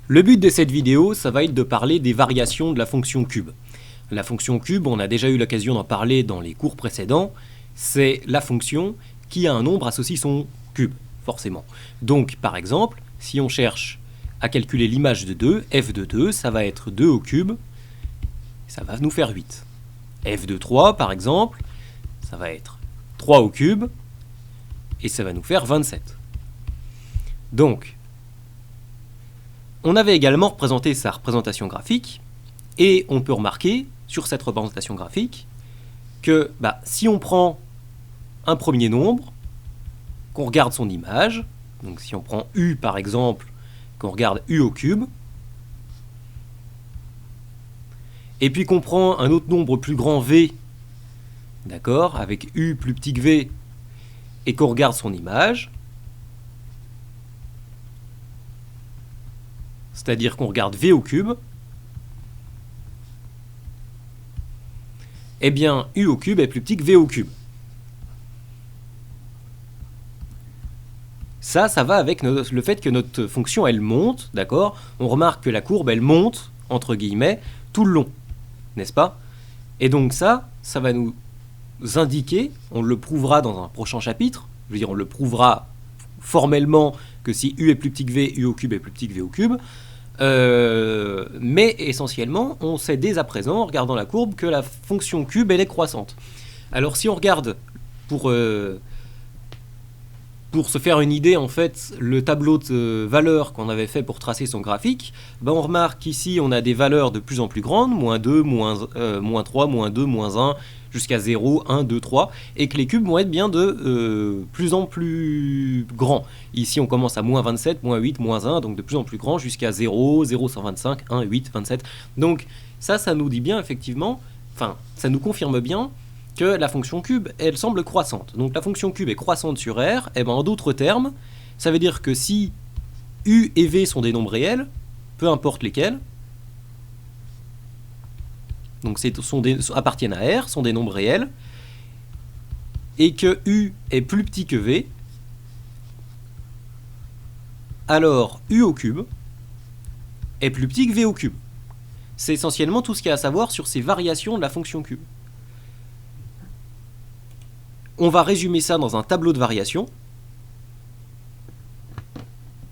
Le but de cette vidéo, ça va être de parler des variations de la fonction cube. La fonction cube, on a déjà eu l'occasion d'en parler dans les cours précédents, c'est la fonction qui a un nombre associé son cube, forcément. Donc, par exemple, si on cherche à calculer l'image de 2, f de 2, ça va être 2 au cube, ça va nous faire 8. F de 3, par exemple, ça va être 3 au cube, et ça va nous faire 27. Donc, on avait également représenté sa représentation graphique, et on peut remarquer, sur cette représentation graphique, que si on prend un premier nombre, qu'on regarde son image, donc si on prend u par exemple, qu'on regarde u au cube, et puis qu'on prend un autre nombre plus grand v, d'accord, avec u plus petit que v, et qu'on regarde son image, c'est-à-dire qu'on regarde v au cube, eh bien u au cube est plus petit que v au cube. Ça va avec le fait que notre fonction, elle monte, d'accord? On remarque que la courbe, elle monte, entre guillemets, tout le long, n'est-ce pas? Et donc ça va nous indiquer, on le prouvera dans un prochain chapitre, je veux dire, on le prouvera formellement que si u est plus petit que v, u au cube est plus petit que v au cube, mais essentiellement, on sait dès à présent, en regardant la courbe, que la fonction cube, elle est croissante. Alors si on regarde, pour se faire une idée, en fait, le tableau de valeurs qu'on avait fait pour tracer son graphique, on remarque qu'ici, on a des valeurs de plus en plus grandes, moins 2, moins 3, moins 2, moins 1, jusqu'à 0, 1, 2, 3, et que les cubes vont être bien de plus en plus grands. Ici, on commence à moins 27, moins 8, moins 1, donc de plus en plus grand, jusqu'à 0, 0, 125, 1, 8, 27. Donc ça nous dit bien, effectivement, enfin, ça nous confirme bien que la fonction cube, elle semble croissante. Donc la fonction cube est croissante sur R, et en d'autres termes, ça veut dire que si U et V sont des nombres réels, peu importe lesquels, donc appartiennent à R, sont des nombres réels, et que U est plus petit que V, alors U au cube est plus petit que V au cube. C'est essentiellement tout ce qu'il y a à savoir sur ces variations de la fonction cube. On va résumer ça dans un tableau de variation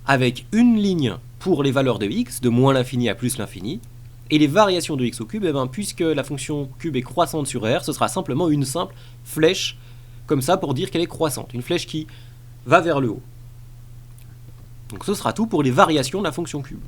avec une ligne pour les valeurs de x, de moins l'infini à plus l'infini, et les variations de x au cube, puisque la fonction cube est croissante sur R, ce sera simplement une simple flèche, comme ça, pour dire qu'elle est croissante, une flèche qui va vers le haut. Donc ce sera tout pour les variations de la fonction cube.